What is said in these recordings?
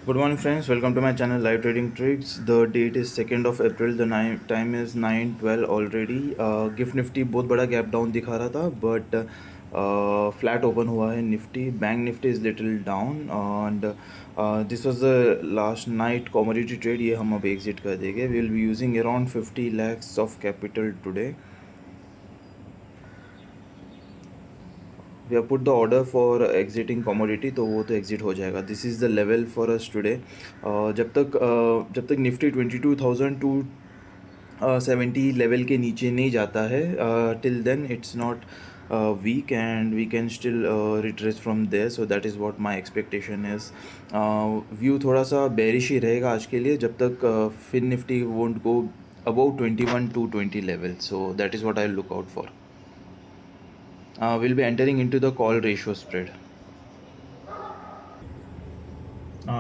Good morning, friends. Welcome to my channel Live Trading Tricks. The date is 2nd of April. The time is 9:12 already. Gift Nifty बहुत बड़ा gap down दिखा रहा था, but flat open हुआ है Nifty. Bank Nifty is little down, and this was the last night commodity trade. ये हम अब exit कर देंगे. We will be using around 50 lakhs of capital today. We have put the order for exiting commodity, तो वो तो exit हो जाएगा. This is the level for us today. जब तक निफ्टी 22,270 लेवल के नीचे नहीं जाता है, till then it's not weak and we can still retrace from there. So that is what my expectation is. View थोड़ा सा बेरिश ही रहेगा आज के लिए जब तक Fin Nifty won't go about 21,220 level. So that is what I look out for. We'll be entering into the call ratio spread.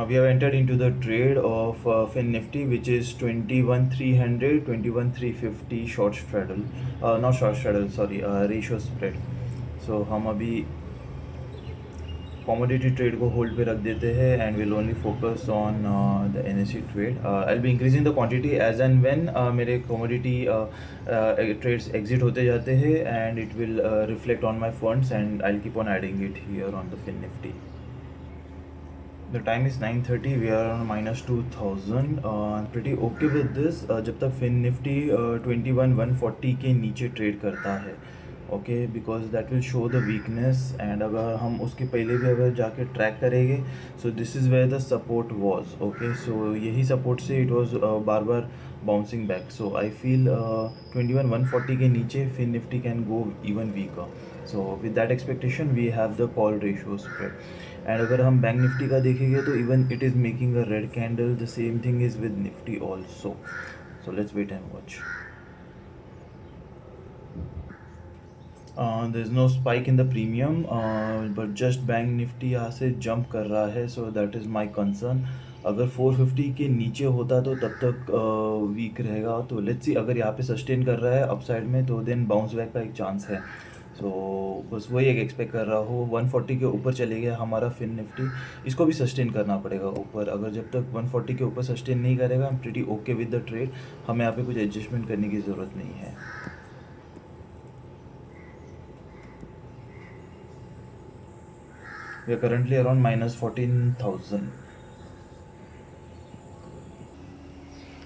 We have entered into the trade of Fin Nifty, which is 21,300, 21,350 short straddle, not short straddle, sorry, ratio spread. So हम अभी commodity trade को hold पे रख देते हैं and we'll only focus on the NSE trade. I'll be increasing the quantity as and when मेरे commodity trades exit होते जाते हैं, and it will reflect on my funds and I'll keep on adding it here on the Fin Nifty. The time is 9:30. We are on minus 2000. I'm pretty okay with this. जब तक Fin Nifty 21,140 के नीचे trade करता है, okay, because that will show the weakness. And अगर हम उसके पहले भी अगर जाके ट्रैक करेंगे, so this is where the support was. Okay, so यही सपोर्ट से इट वाज बार बार bouncing back. So I feel 21,140 के नीचे Fin Nifty can go even weaker. So with that expectation we have the call ratio spread. And अगर हम bank Nifty का देखेंगे तो even it is making a red candle. The same thing is with Nifty also. So let's wait and watch. There is no spike in the premium, but just bank Nifty यहाँ से jump कर रहा है. So that is my concern. अगर 450 के नीचे होता तो तब तक वीक रहेगा. तो लेट्स सी, अगर यहाँ पे सस्टेन कर रहा है अपसाइड में तो देन बाउंस बैक का एक चांस है. सो बस वही एक एक्सपेक्ट कर रहा हूँ. 140 के ऊपर चले गया हमारा फिन निफ्टी, इसको भी सस्टेन करना पड़ेगा ऊपर. अगर जब तक 140 के ऊपर सस्टेन नहीं करेगा, I am pretty okay with the trade. हमें यहाँ पे कुछ एडजस्टमेंट करने की ज़रूरत नहीं है. We are currently around minus 14,000.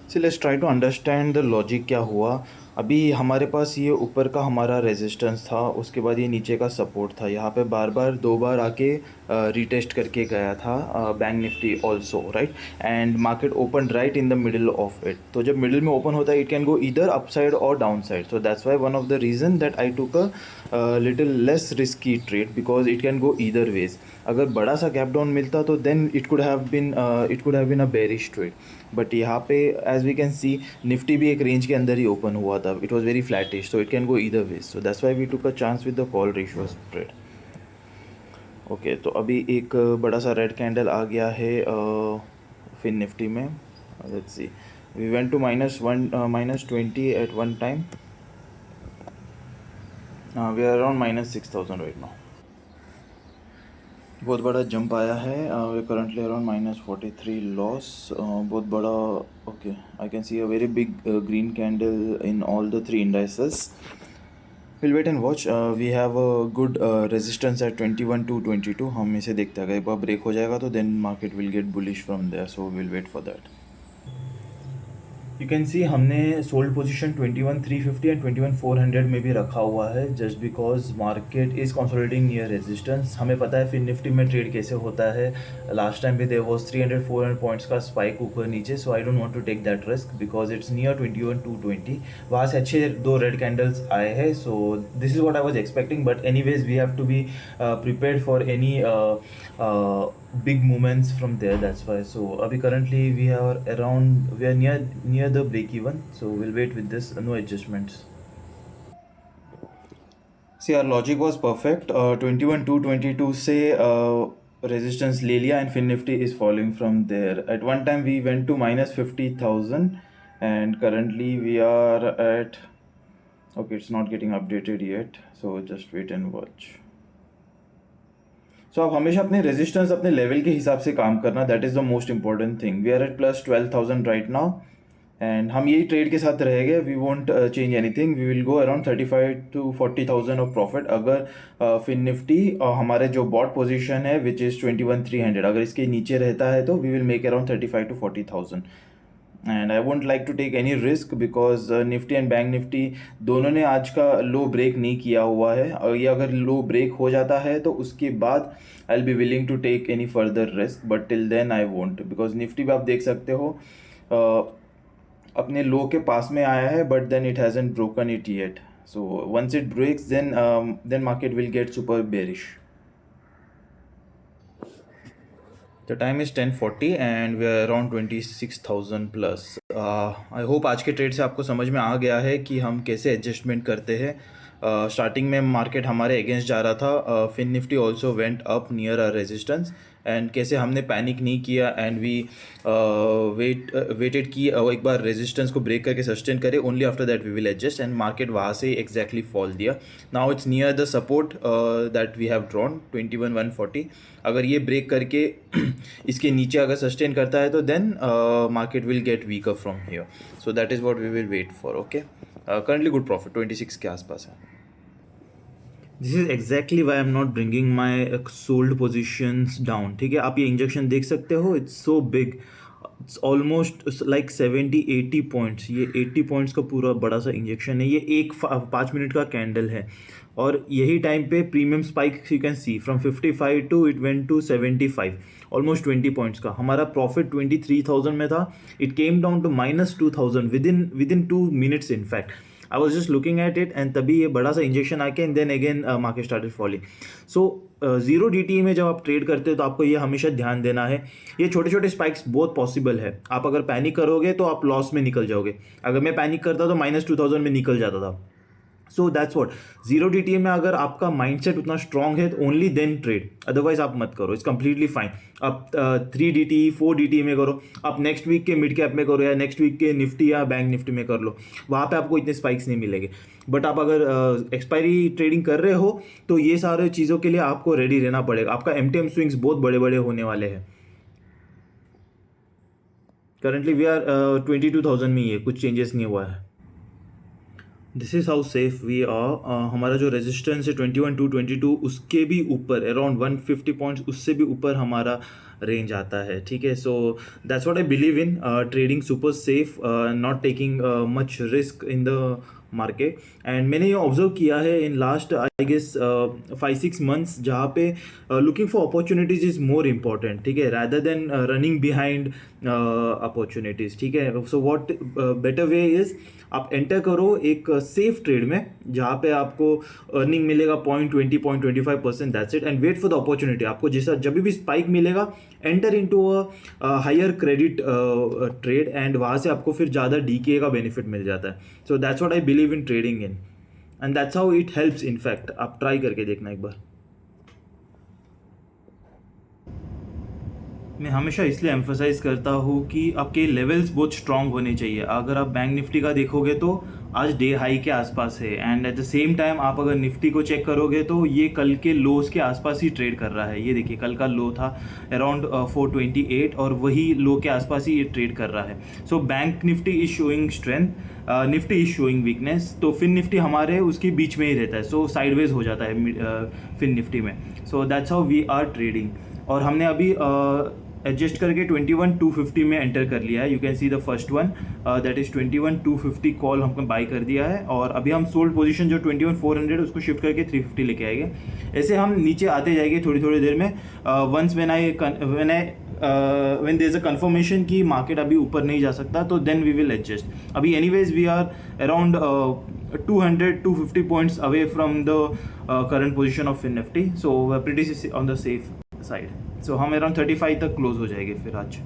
So let's try to understand the logic क्या हुआ. अभी हमारे पास ये ऊपर का हमारा रेजिस्टेंस था, उसके बाद ये नीचे का सपोर्ट था. यहाँ पे बार बार दो बार आके रीटेस्ट करके गया था bank Nifty also, right. And market open right in the middle of it. तो जब मिडिल में ओपन होता है, it can go either upside or down side. So that's why one of the reason that I took a little less risky trade, because it can go either ways. अगर बड़ा सा gap down मिलता तो then it could have been a bearish trade. But यहाँ पे as we can see, Nifty भी एक range के अंदर ही ओपन हुआ था. It was very flattish, so it can go either ways. So that's why we took a chance with the call ratio spread. Okay, तो अभी एक बड़ा सा रेड कैंडल आ गया है फिन निफ्टी में. Let's see, we went to -20 at one time. We are around -6,000 right now. बहुत बड़ा जंप आया है. We currently around -43 loss. बहुत बड़ा. Okay, I can see a very big green candle in all the three indices. Will wait and watch. We have a good resistance at 21,222. हम इसे देखते हैं. अगर एक बार ब्रेक हो जाएगा तो then market will get bullish from there. So will wait for that. You can see हमने सोल्ड पोजीशन 21,350 एंड 21,400 में भी रखा हुआ है, just because market is consolidating near resistance. हमें पता है फिन निफ्टी में ट्रेड कैसे होता है. लास्ट टाइम भी देयर वाज 300-400 पॉइंट्स का स्पाइक ऊपर नीचे. So I don't want to take that risk because it's near 21,220. वहाँ से अच्छे दो रेड कैंडल्स आए हैं. So this is what I was expecting. But any ways we have to be prepared for any big movements from there. That's why. So abhi currently we are near the break even. So we'll wait with this. No adjustments. See, our logic was perfect. 21,222 से resistance ले लिया and Fin Nifty is falling from there. At one time we went to -50,000 and currently we are at, okay, it's not getting updated yet, so just wait and watch. सो आप हमेशा अपने resistance अपने level के हिसाब से काम करना, that is the most important thing. We are at plus 12,000 right now and हम यही ट्रेड के साथ रहेंगे. We won't change anything. We will go around 35 to 40,000 of profit. अगर फिन निफ्टी हमारे जो बॉट पोजीशन है विच इज़ 21,300, अगर इसके नीचे रहता है तो we will make around 35 to 40,000. And I won't like to take any risk because Nifty and bank Nifty दोनों ने आज का लो ब्रेक नहीं किया हुआ है. और ये अगर लो ब्रेक हो जाता है तो उसके बाद I will be willing to take any further risk, but till then I won't. Because Nifty भी आप देख सकते हो अपने लो के पास में आया है, but then it hasn't broken it yet. So once it breaks then market will get super bearish. The time is 10:40 and we are around 26,000 plus. I hope आज के ट्रेड से आपको समझ में आ गया है कि हम कैसे एडजस्टमेंट करते हैं. स्टार्टिंग में मार्केट हमारे अगेंस्ट जा रहा था. Fin Nifty also went up near our resistance and कैसे हमने पैनिक नहीं किया एंड वी वेटेड की एक बार रेजिस्टेंस को ब्रेक करके सस्टेन करे. Only after that we will adjust and market वहाँ से एग्जैक्टली फॉल दिया. Now it's near the support that we have drawn 21,140. अगर ये ब्रेक करके इसके नीचे अगर सस्टेन करता है तो then market will get weaker from here. So that is what we will wait for. Okay, currently good profit 26 के आसपास है. This is exactly why I am not bringing my sold positions down. ठीक है, आप ये injection देख सकते हो. It's so big, it's almost like 70-80 points. ये 80 पॉइंट्स का पूरा बड़ा सा इंजेक्शन है. ये 5 मिनट का कैंडल है और यही टाइम पे premium spike you can see from 55 to it went to 75, almost 20 points का. हमारा प्रॉफिट 23,000 में था. It came down to -2,000 within 2 minutes. In fact I was just looking at it and तभी ये बड़ा सा इंजेक्शन आके and then again market started falling. So 0 DTE में जब आप ट्रेड करते हो तो आपको ये हमेशा ध्यान देना है, ये छोटे छोटे स्पाइक्स बहुत पॉसिबल है. आप अगर पैनिक करोगे तो आप लॉस में निकल जाओगे. अगर मैं पैनिक करता तो -2,000 में निकल जाता था. सो दैट्स व्हाट 0 DTE में अगर आपका माइंडसेट उतना स्ट्रांग है तो ओनली देन ट्रेड, अदरवाइज आप मत करो. It's completely fine. आप 3 DTE 4 DTE में करो, आप नेक्स्ट वीक के मिड कैप में करो या नेक्स्ट वीक के निफ्टी या बैंक निफ्टी में कर लो. वहाँ पे आपको इतने स्पाइक्स नहीं मिलेंगे. बट आप अगर एक्सपायरी ट्रेडिंग कर रहे हो तो ये सारे चीज़ों के लिए आपको रेडी रहना पड़ेगा. आपका MTM स्विंग्स बहुत बड़े बड़े होने वाले हैं. करंटली वी आर 22,000 में ही है, कुछ चेंजेस नहीं हुआ है. This is how safe we are. हमारा जो रेजिस्टेंस है 21,222 उसके भी ऊपर अराउंड 150 पॉइंट्स उससे भी ऊपर हमारा रेंज आता है. ठीक है, so that's what I believe in. Trading super safe, not taking much risk in the market. And मैंने ये ऑब्जर्व किया है in last I guess 5-6 months जहाँ पे looking for opportunities is more important. ठीक है, rather than running behind opportunities. ठीक है, so what better way is आप एंटर करो एक सेफ ट्रेड में जहाँ पे आपको अर्निंग मिलेगा 0.20 0.25%. That's it. And wait for the opportunity. आपको जैसा जब भी स्पाइक मिलेगा enter into a higher credit trade and वहाँ से आपको फिर ज़्यादा DKA का बेनिफिट मिल जाता है. So that's what I believe in trading in and that's how it helps. In fact आप ट्राई करके देखना एक बार. मैं हमेशा इसलिए एम्फोसाइज करता हूँ कि आपके लेवल्स बहुत स्ट्रांग होने चाहिए. अगर आप बैंक निफ्टी का देखोगे तो आज डे हाई के आसपास है and eight the same time आप अगर निफ्टी को चेक करोगे तो ये कल के लोज के आसपास ही ट्रेड कर रहा है. ये देखिए कल का लो था अराउंड 428 और वही लो के आसपास ही ये ट्रेड कर रहा है. So bank Nifty is showing strength, Nifty is showing weakness. तो फिन निफ्टी हमारे उसके बीच में ही रहता है. सो साइडवेज हो जाता है फिन निफ्टी में. So that's how we are trading. और हमने अभी एडजस्ट करके 21,250 में एंटर कर लिया है. You can see the first one that is 21,250 call हमने बाई कर दिया है. और अभी हम सोल्ड पोजीशन जो 21,400 उसको शिफ्ट करके 350 लेके आएंगे. ऐसे हम नीचे आते जाएंगे थोड़ी थोड़ी देर में. Once when there is a confirmation कि मार्केट अभी ऊपर नहीं जा सकता तो देन वी विल एडजस्ट. अभी anyways we are around 200-250 points away from the current position of Fin Nifty. So pretty on the safe side. So हम अराउंड 35 तक क्लोज हो जाएंगे फिर आज.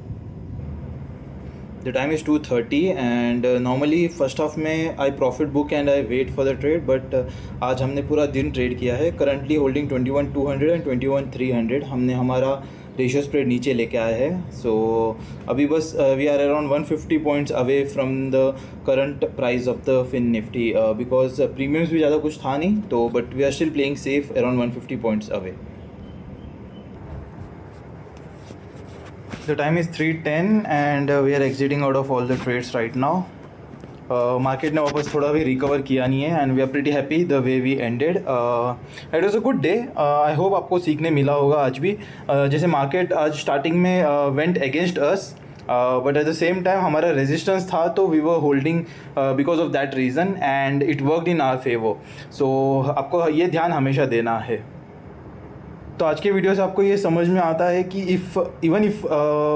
The time is 2:30 and normally first half में I profit book and I wait for the trade, but आज हमने पूरा दिन ट्रेड किया है. Currently holding 21,200 and 21,300. हमने हमारा रेशियो स्प्रेड नीचे लेके आया है. सो अभी बस we are around 150 points away from the current price of the Fin Nifty because premiums भी ज़्यादा कुछ था नहीं तो, but we are still playing safe around 150 points away. The time is 3:10 and we are exiting out of all the trades right now. Market ने वापस थोड़ा भी रिकवर किया नहीं है and we are pretty happy the way we ended. It was a good day. I hope आपको सीखने मिला होगा आज भी. जैसे मार्केट आज स्टार्टिंग में went against us, but at the same time हमारा रेजिस्टेंस था तो we were holding because of that reason and it worked in our favour. सो आपको ये ध्यान हमेशा देना है. तो आज के वीडियो से आपको ये समझ में आता है कि even if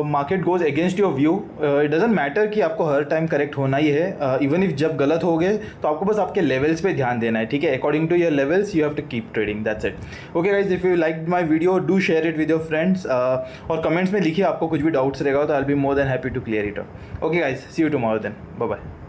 market goes against your view, it doesn't matter कि आपको हर टाइम करेक्ट होना ही है. इवन इफ जब गलत हो गए तो आपको बस आपके लेवल्स पे ध्यान देना है, ठीक है. According to your levels you have to keep trading, that's it. Okay guys, if you like my video do share it with your friends और कमेंट्स में लिखिए आपको कुछ भी डाउट्स रहेगा तो I will be more than happy to clear it. Okay guys, see you tomorrow then. Bye bye.